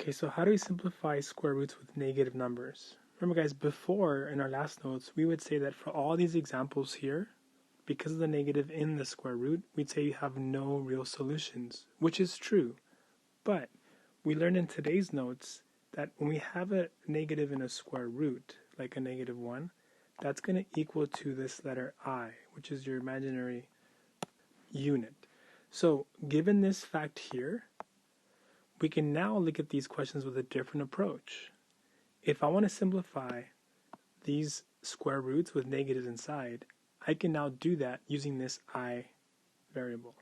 Okay, so how do we simplify square roots with negative numbers? Remember guys, before in our last notes, we would say that for all these examples here, because of the negative in the square root, we'd say you have no real solutions, which is true. But we learned in today's notes that when we have a negative in a square root, like a -1, that's going to equal to this letter I, which is your imaginary unit. So given this fact here, we can now look at these questions with a different approach. If I want to simplify these square roots with negatives inside, I can now do that using this I variable.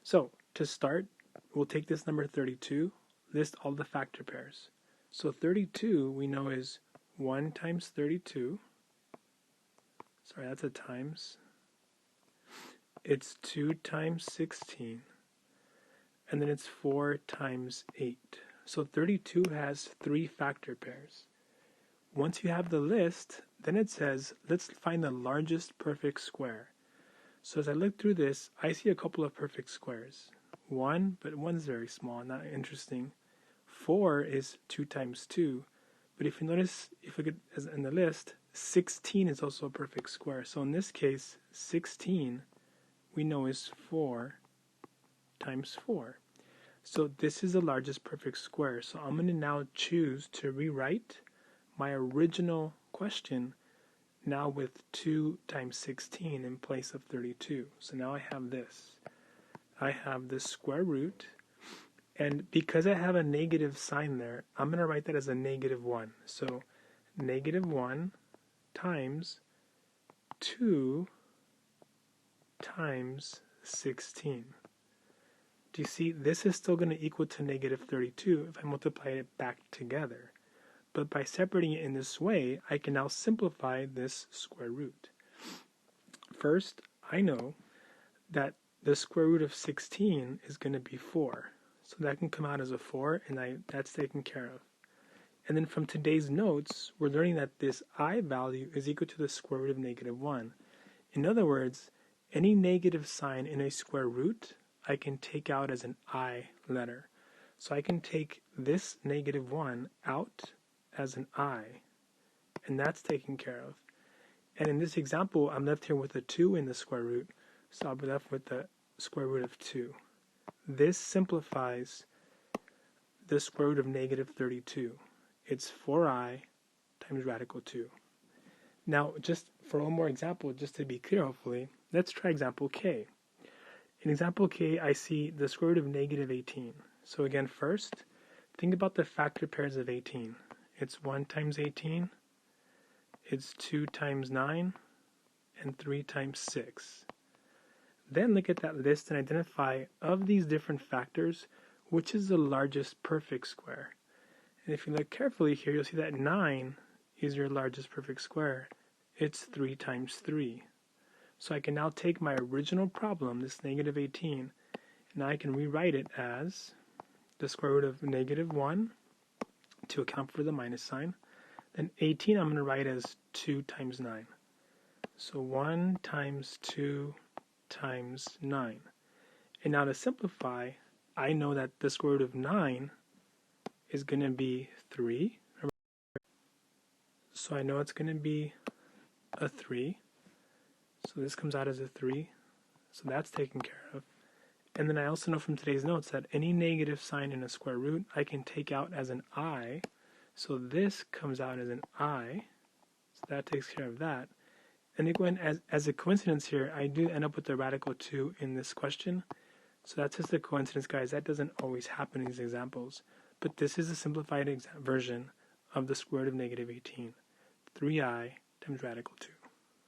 So to start, we'll take this number 32, list all the factor pairs. So 32 we know is 1 times 32. Sorry, that's a times. It's 2 times 16. And then it's 4 times 8. So 32 has 3 factor pairs. Once you have the list, then it says, let's find the largest perfect square. So as I look through this, I see a couple of perfect squares. 1, but 1 is very small, not interesting. 4 is 2 times 2. But if you notice, if we look at in the list, 16 is also a perfect square. So in this case, 16 we know is 4 times 4. So this is the largest perfect square. So I'm going to now choose to rewrite my original question now with 2 times 16 in place of 32. So now I have this. I have this square root, and because I have a negative sign there, I'm going to write that as a -1. So -1 times 2 times 16. Do you see, this is still going to equal to -32 if I multiply it back together. But by separating it in this way, I can now simplify this square root. First, I know that the square root of 16 is going to be 4. So that can come out as a 4, and that's taken care of. And then from today's notes, we're learning that this I value is equal to the square root of -1. In other words, any negative sign in a square root, I can take out as an I letter. So I can take this -1 out as an I, and that's taken care of. And in this example, I'm left here with a 2 in the square root, so I'll be left with the square root of 2. This simplifies the square root of -32. It's 4i times radical 2. Now, just for one more example, just to be clear hopefully, let's try example K. In example K, I see the square root of -18. So again, first, think about the factor pairs of 18. It's 1 times 18, it's 2 times 9, and 3 times 6. Then look at that list and identify, of these different factors, which is the largest perfect square. And if you look carefully here, you'll see that 9 is your largest perfect square. It's 3 times 3. So I can now take my original problem, this -18, and I can rewrite it as the square root of -1 to account for the minus sign. Then 18 I'm going to write as 2 times 9. So 1 times 2 times 9. And now to simplify, I know that the square root of 9 is going to be 3. So I know it's going to be a 3. So this comes out as a 3. So that's taken care of. And then I also know from today's notes that any negative sign in a square root I can take out as an I. So this comes out as an I. So that takes care of that. And again, as a coincidence here, I do end up with the radical 2 in this question. So that's just a coincidence, guys. That doesn't always happen in these examples. But this is a simplified version of the square root of -18. 3i times radical 2.